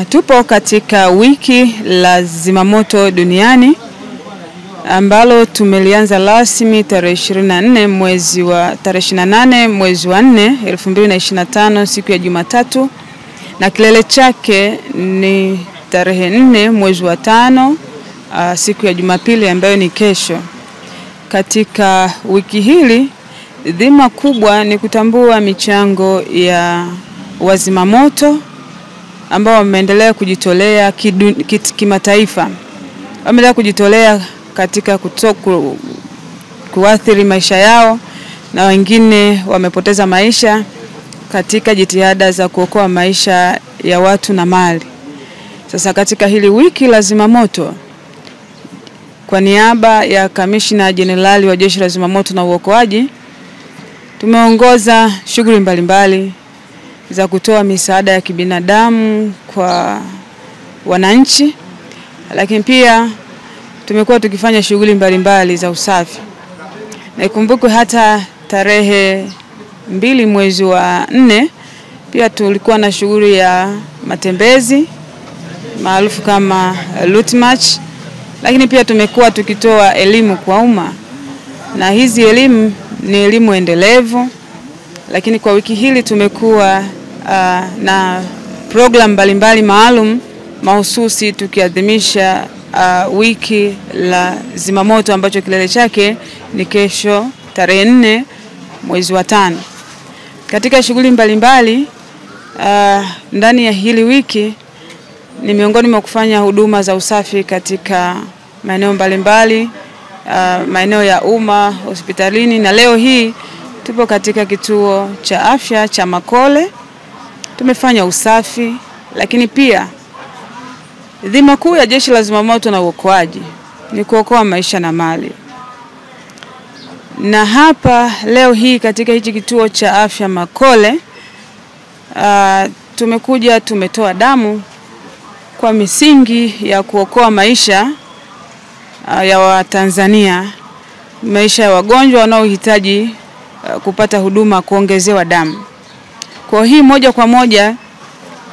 Tupo katika wiki la zimamoto duniani ambalo tumelianza rasmi tarehe 28 mwezi wa 4 2025 siku ya Jumatatu, na kilele chake ni tarehe 4 mwezi wa 5 siku ya Jumapili ambayo ni kesho. Katika wiki hili dhima kubwa ni kutambua michango ya wazimamoto ambao wameendelea kujitolea kimataifa. Wameendelea kujitolea katika kuathiri maisha yao, na wengine wamepoteza maisha katika jitihada za kuokoa maisha ya watu na mali. Sasa katika hili wiki la zimamoto, kwa niaba ya Kamishna Jenerali wa Jeshi la Zimamoto na Uokoaji, tumeongoza shughuli mbalimbali za kutoa misaada ya kibinadamu kwa wananchi, lakini pia tumekuwa tukifanya shughuli mbalimbali za usafi. Na ikumbukwe hata tarehe 2 mwezi wa 4 pia tulikuwa na shughuli ya matembezi maarufu kama Route March, lakini pia tumekuwa tukitoa elimu kwa umma, na hizi elimu ni elimu endelevu. Lakini kwa wiki hili tumekuwa na program mbalimbali maalum mahususi tukiadhimisha wiki la zimamoto ambacho kilele chake ni kesho tarehe 4 mwezi wa 5. Katika shughuli mbalimbali ndani ya hili wiki ni miongoni mwa kufanya huduma za usafi katika maeneo mbalimbali, maeneo ya umma, hospitalini, na leo hii tupo katika kituo cha afya cha Makole. Tumefanya usafi, lakini pia dhima kuu ya Jeshi la Zimamoto na Uokoaji ni kuokoa maisha na mali. Na hapa leo hii katika hichi kituo cha afya Makole tumetoa damu kwa misingi ya kuokoa maisha ya Watanzania, maisha ya wagonjwa wanaohitaji kupata huduma kuongezewa damu. Kwa hii moja kwa moja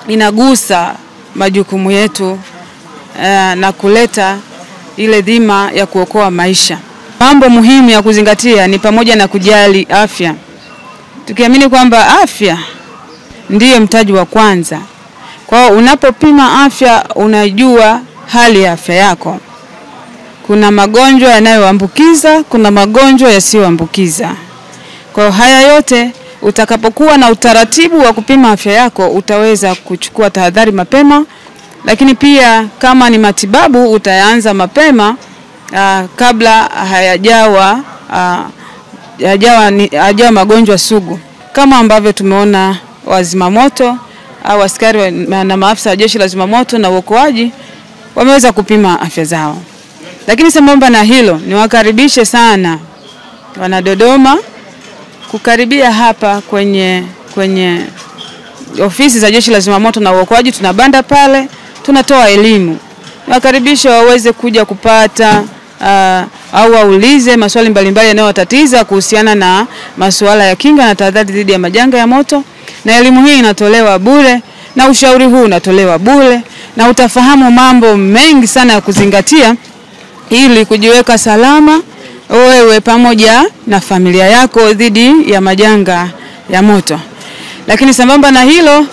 inagusa majukumu yetu na kuleta ile dhima ya kuokoa maisha. Mambo muhimu ya kuzingatia ni pamoja na kujali afya, tukiamini kwamba afya ndiyo mtaji wa kwanza. Kwa unapopima afya unajua hali ya afya yako. Kuna magonjwa yanayoambukiza, kuna magonjwa yasiyoambukiza. Kwa haya yote utakapokuwa na utaratibu wa kupima afya yako utaweza kuchukua tahadhari mapema, lakini pia kama ni matibabu utaanza mapema kabla hayajawa magonjwa sugu, kama ambavyo tumeona wazimamoto au askari na maafisa wa Jeshi la Zimamoto na Uokoaji wameweza kupima afya zao. Lakini sambamba na hilo niwakaribishe sana wana Dodoma kukaribia hapa kwenye ofisi za Jeshi la Zimamoto na Uokoaji. Tuna banda pale, tunatoa elimu. Niwakaribishe waweze kuja kupata au waulize maswali mbalimbali yanayowatatiza kuhusiana na masuala ya kinga na tahadhari dhidi ya majanga ya moto. Na elimu hii inatolewa bure, na ushauri huu unatolewa bure, na utafahamu mambo mengi sana ya kuzingatia ili kujiweka salama wewe pamoja na familia yako dhidi ya majanga ya moto. Lakini sambamba na hilo,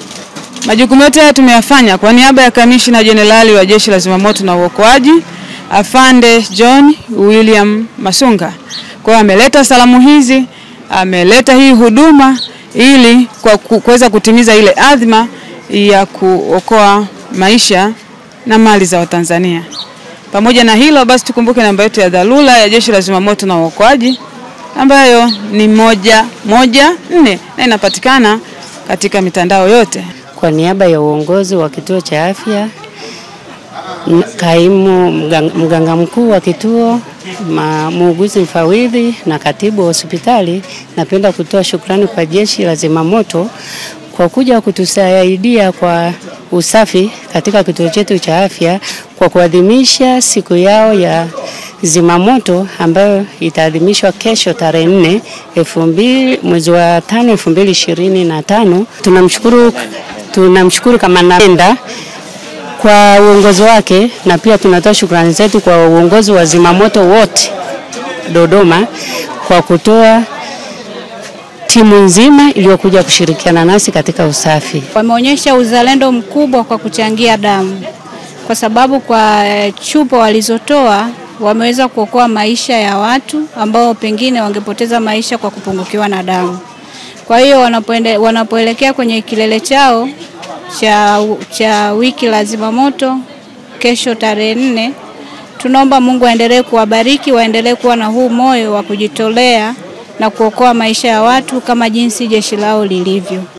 majukumu yote haya tumeyafanya kwa niaba ya Kamishna Jenerali wa Jeshi la Zimamoto na Uokoaji Afande John William Masunga. Kwa ameleta salamu hizi, ameleta hii huduma ili kuweza kutimiza ile adhima ya kuokoa maisha na mali za Watanzania. Pamoja na hilo basi tukumbuke namba yetu ya dharura ya Jeshi la Zimamoto na Uokoaji ambayo ni 114 na inapatikana katika mitandao yote. Kwa niaba ya uongozi wa kituo cha afya, kaimu mganga mkuu wa kituo, muuguzi mfawidhi na katibu wa hospitali, napenda kutoa shukrani kwa Jeshi la Zimamoto kwa kuja kutusaidia kwa usafi katika kituo chetu cha afya kwa kuadhimisha siku yao ya zimamoto ambayo itaadhimishwa kesho tarehe 4 mwezi wa 5 2025. Tunamshukuru kama napenda kwa uongozi wake, na pia tunatoa shukrani zetu kwa uongozi wa zimamoto wote Dodoma kwa kutoa timu nzima iliyokuja kushirikiana nasi katika usafi. Wameonyesha uzalendo mkubwa kwa kuchangia damu, kwa sababu kwa chupa walizotoa wameweza kuokoa maisha ya watu ambao pengine wangepoteza maisha kwa kupungukiwa na damu. Kwa hiyo wanapoelekea kwenye kilele chao cha wiki la zimamoto kesho tarehe 4, tunaomba Mungu aendelee kuwabariki, waendelee kuwa na huu moyo wa kujitolea na kuokoa maisha ya watu kama jinsi jeshi lao lilivyo.